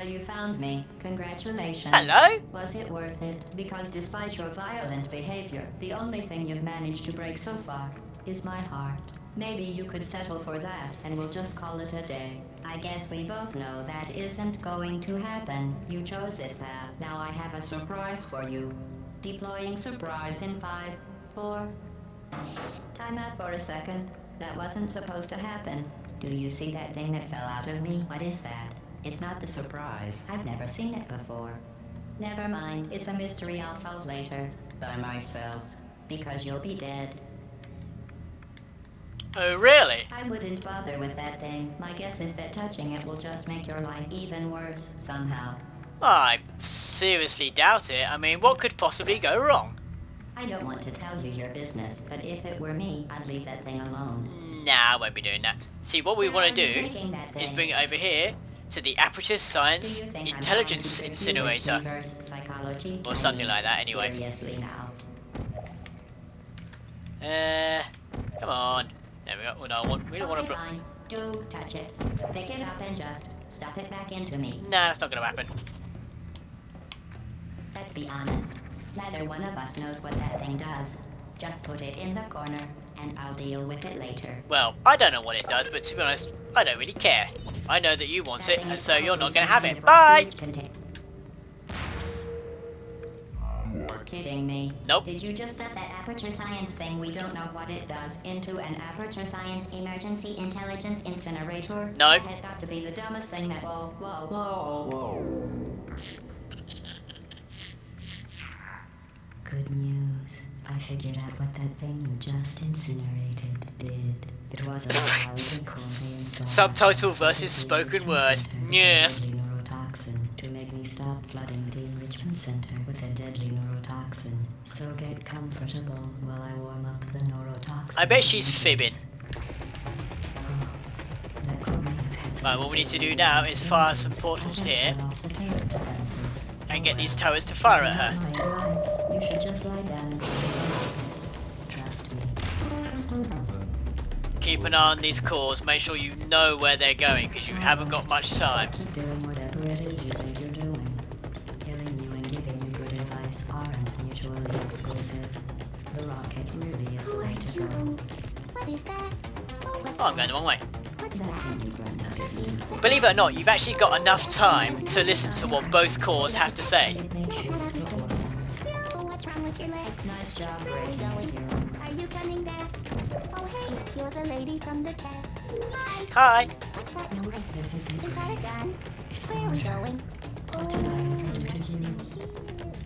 Well, you found me. Congratulations. Hello? Was it worth it? Because despite your violent behavior, the only thing you've managed to break so far is my heart. Maybe you could settle for that, and we'll just call it a day. I guess we both know that isn't going to happen. You chose this path. Now I have a surprise for you. Deploying surprise in 5, 4... Time out for a second. That wasn't supposed to happen. Do you see that thing that fell out of me? What is that? It's not the surprise. I've never seen it before. Never mind. It's a mystery I'll solve later. By myself. Because you'll be dead. Oh, really? I wouldn't bother with that thing. My guess is that touching it will just make your life even worse, somehow. I seriously doubt it. I mean, what could possibly go wrong? I don't want to tell you your business, but if it were me, I'd leave that thing alone. Nah, I won't be doing that. See, what we want to do is bring it over here to the Aperture Science Intelligence Incinerator. Or something like that, anyway. Seriously now. Come on. There we go. We don't want to... Fine. Do touch it. Pick it up and just stuff it back into me. Nah, that's not going to happen. Let's be honest. Neither one of us knows what that thing does. Just put it in the corner, and I'll deal with it later. Well, I don't know what it does, but to be honest, I don't really care. I know that you want it, and so you're not going to have it. Bye! You're kidding me. Nope. Did you just stuff that Aperture Science thing, we don't know what it does, into an Aperture Science Emergency Intelligence Incinerator? No. That has got to be the dumbest thing that... Whoa. Good news. I figured out what that thing you just incinerated did. It was a highly cool Subtitle versus spoken word. Yes. Neurotoxin to make me stop flooding the enrichment center with a deadly neurotoxin. So get comfortable while I warm up the neurotoxin. I bet she's fibbing. Right, what we need to do now is fire some portals here and get these turrets to fire at her. You should just lie down and trust me. Keep an eye on these cores, make sure you know where they're going, because you haven't got much time. Keep doing whatever it is you think you're doing. Killing you and giving you good advice aren't mutually exclusive. The rocket really is way to go. What is that? Oh, I'm going the wrong way. What's that? Believe it or not, you've actually got enough time to listen to what both cores have to say. What's wrong with your leg? Nice job, Where are we going? Are you coming back? Oh hey, you're the lady from the cat. Hi. Hi. What's that noise? This isn't Is that a right. gun? Where are we going? What did I ever do to you?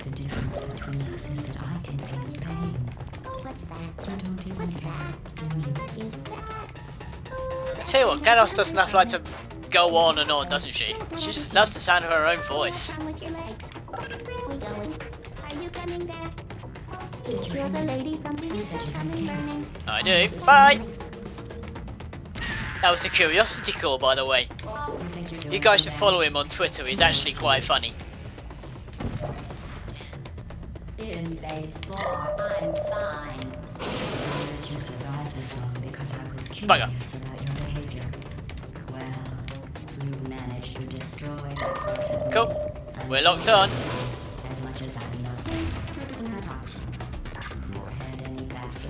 The difference between us is that I can feel pain. What's that? You don't even What's care, that? do you? What is that? I tell you what, GLaDOS does enough like to go on and on, doesn't she? She just loves the sound of her own voice. What's wrong with your legs? Where are we going? Are you coming back? Did you You're the hear me? lady from the I said you don't something care. burning. I do. Bye. That was a curiosity call, by the way. You think you're doing You guys should bad? follow him on Twitter. He's actually quite funny. In baseball, I'm fine. I let you survive this long because I was Bugger. curious about your behavior. Well, you managed to destroy that part of me. Cool. We're locked on. As much as I'm not your head any faster.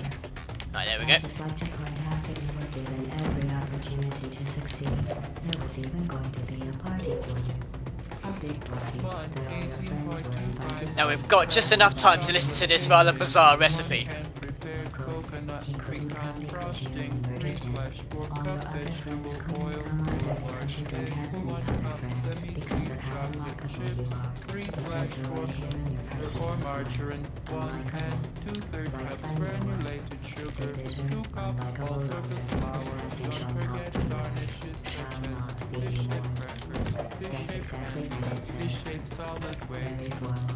Right, there we I'd go. just like to point out that you were given every opportunity to succeed. There was even going to be a party for you. A big party that all your friends were invited. Now we've got just enough time to listen to this rather bizarre recipe. Of course, he couldn't come because you murdered him. All your other friends couldn't come either because you don't have any other friends because of how unlikable you are. This is the right here in your personality. Unlikable. Like Thunderbolt. The bitter, unlikable love whose passage shall not be mourned. Shall not be mourned. That's exactly what it says. Very formal.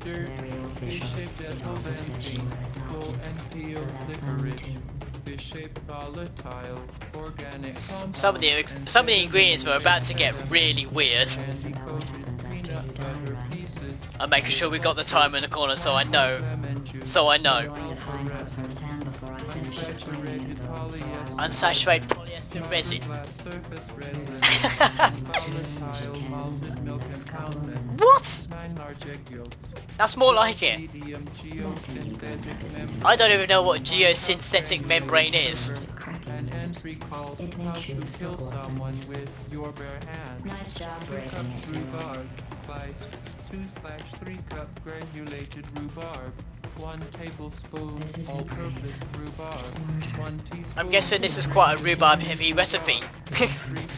Very official. It also says you were adopted. So that's on you too. Some of the ingredients were about to get really weird. It's about what happens after you die, right? I'm making sure we got the timer in the corner so I know. So I know. I'm going to find out firsthand before I finish explaining it though, so Unsaturated polyester resin. What? That's more like it. I don't even know what geosynthetic membrane is. It makes you kill someone with your bare hands. Nice job 2 breaking cups it. rhubarb sliced. 2/3 cup granulated rhubarb. 1 tablespoon all-purpose rhubarb. 1 teaspoon. I'm guessing this is quite a rhubarb heavy recipe. 3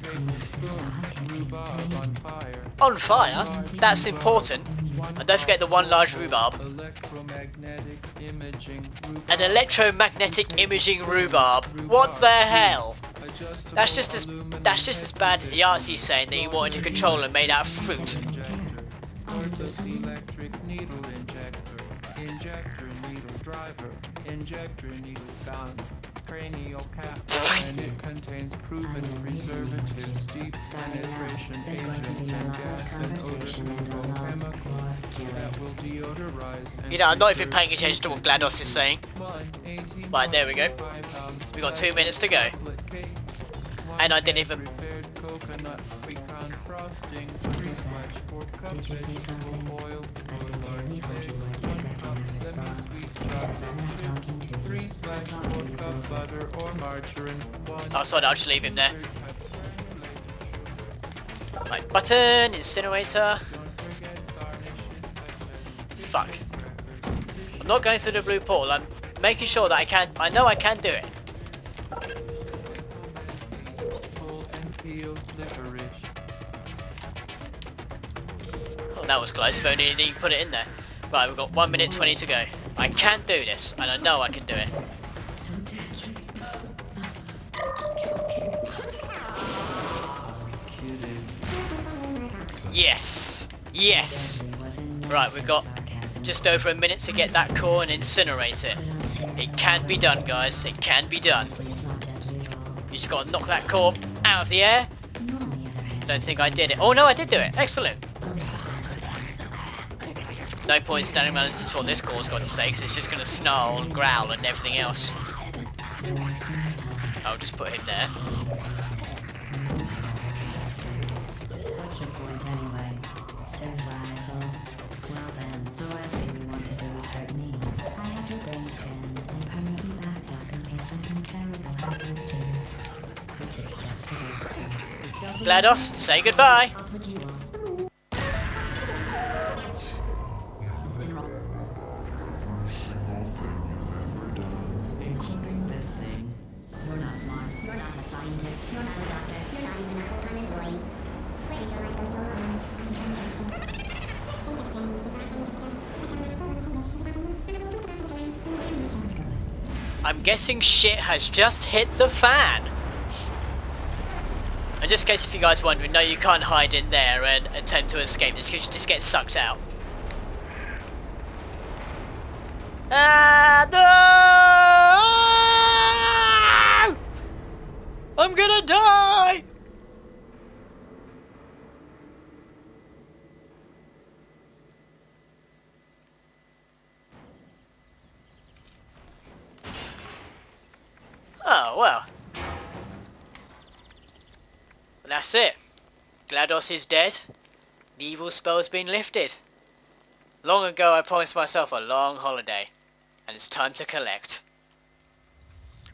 tablespoons rhubarb on fire. On fire? That's important. And don't forget the 1 large rhubarb. Electromagnetic imaging rhubarb. An electromagnetic imaging rhubarb. What the hell? That's just as bad as the artist saying that he wanted a controller made out of fruit. Cordless electric needle injector. Injector needle driver. Injector needle gun. Cranial cap. And it contains proven preservatives, deep penetration agents, and gas and odor control chemicals that will deodorize and You know, I'm not even paying attention to what GLaDOS is saying. Right, there we go. We got 2 minutes to go. And I didn't even... coconut pecan frosting, 3/4 cup Did you say something? oil, I sincerely hope you weren't expecting a response, because I'm not talking to you. 3/4 cup butter or margarine, 1 Oh, sorry, I'll just leave him there. Right, button, incinerator. Fuck. I'm not going through the blue portal, I'm making sure that I know I can do it. Oh, that was close, if only he put it in there. Right, we've got 1 minute 20 to go. I can do this, and I know I can do it. Yes! Yes! Right, we've got just over a minute to get that core and incinerate it. It can be done, guys. It can be done. You just gotta knock that core out of the air. Don't think I did it. Oh no, I did do it. Excellent. No point standing around listening to what this core's got to say, because it's just gonna snarl and growl and everything else. I'll just put him there. What's your point anyway? Survival. Well then, the last thing we want to do is hurt me. I have your brain scanned and permanently backlogged in case something terrible happens to you. Which is just a waste. GLaDOS, say goodbye. I'll put you on. Including this thing. You're not smart. You're not a scientist. You're not a doctor. You're not even a full-time employee. Where did your life go so wrong? Interesting. Things have changed. I'm guessing shit has just hit the fan. And just in case if you guys wondering, no, you can't hide in there and attempt to escape this because you just get sucked out. Ah, no! I'm gonna die! Oh, well. That's it. GLaDOS is dead. The evil spell's been lifted. Long ago I promised myself a long holiday. And it's time to collect.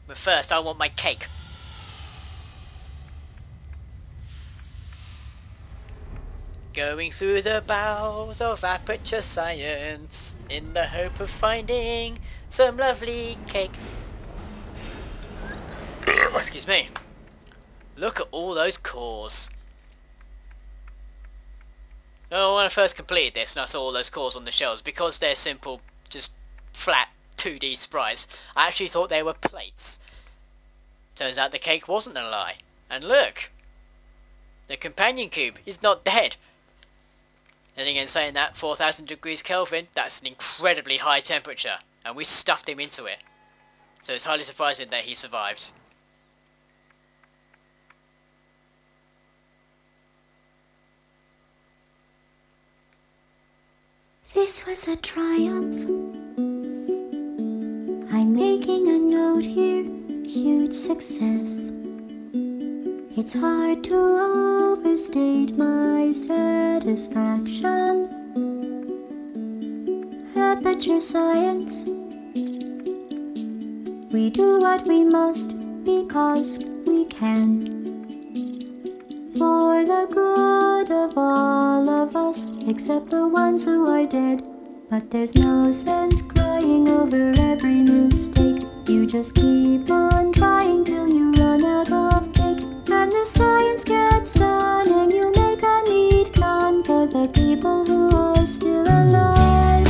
But first I want my cake. Going through the bowels of Aperture Science in the hope of finding some lovely cake. Excuse me. Look at all those cores. Oh, when I first completed this and I saw all those cores on the shelves, because they're simple, just flat 2D sprites, I actually thought they were plates. Turns out the cake wasn't a lie. And look! The companion cube is not dead. And again, saying that, 4,000 degrees Kelvin, that's an incredibly high temperature. And we stuffed him into it. So it's highly surprising that he survived. This was a triumph. I'm making a note here. huge success. It's hard to overstate my satisfaction. Aperture science. We do what we must because we can. For the good of all of us, except the ones who are dead. But there's no sense crying over every mistake. You just keep on trying till you run out of cake. And the science gets done and you make a neat plan for the people who are still alive.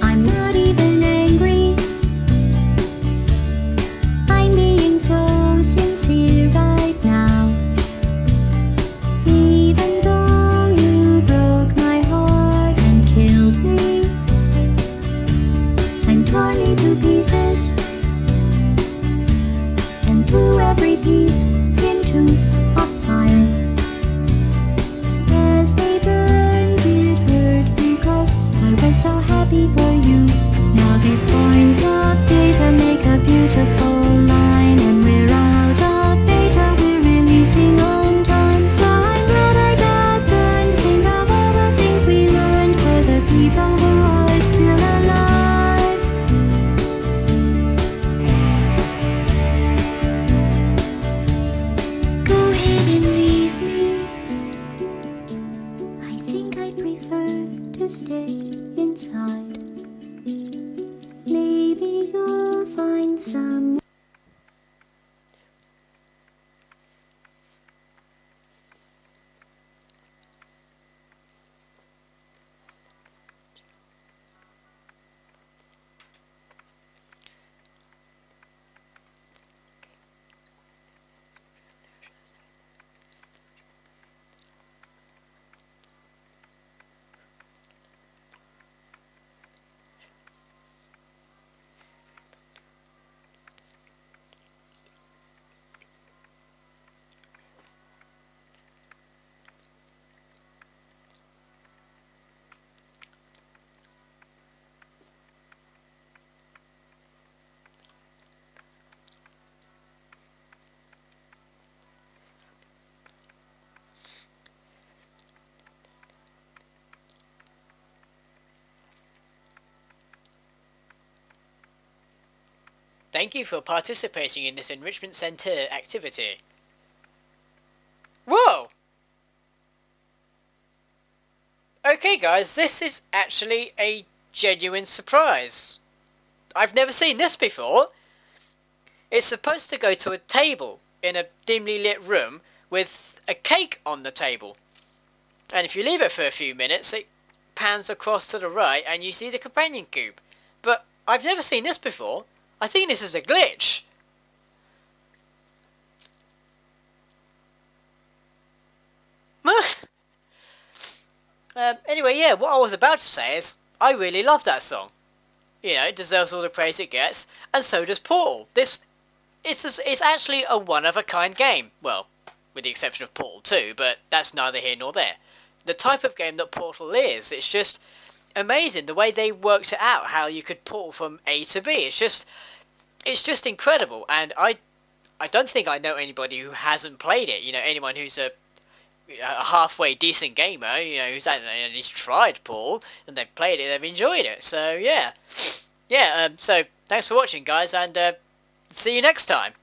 I'm not even angry. I'm being so sincere right now. Even though you broke my heart and killed me and tore me to pieces and threw every piece into a fire. As they burned, it hurt because I was so happy for you. Now these points of data make a beautiful line, and we're out of data, we're releasing on time. So I'm glad I got burned. Think of all the things we learned for the people who are still alive. Go ahead and leave me. I think I'd prefer to stay inside. Maybe you'll find some. Thank you for participating in this Enrichment Centre activity. Whoa! Okay guys, this is actually a genuine surprise. I've never seen this before. It's supposed to go to a table in a dimly lit room with a cake on the table. And if you leave it for a few minutes, it pans across to the right and you see the companion cube. But I've never seen this before. I think this is a glitch. Anyway, yeah, what I was about to say is, I really love that song. You know, it deserves all the praise it gets, and so does Portal. It's actually a one-of-a-kind game. Well, with the exception of Portal 2, but that's neither here nor there. The type of game that Portal is, it's just amazing the way they worked it out, how you could portal from A to B. It's just incredible, and I don't think I know anybody who hasn't played it. You know, anyone who's a halfway decent gamer, you know, who's tried Portal and they've played it, they've enjoyed it. So yeah, so thanks for watching, guys, and see you next time.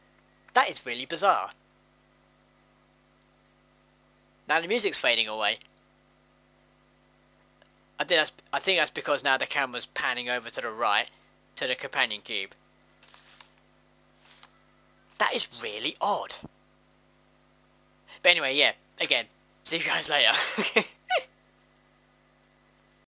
That is really bizarre. Now the music's fading away. I think that's because now the camera's panning over to the right, to the companion cube. That is really odd. But anyway, yeah, again, see you guys later.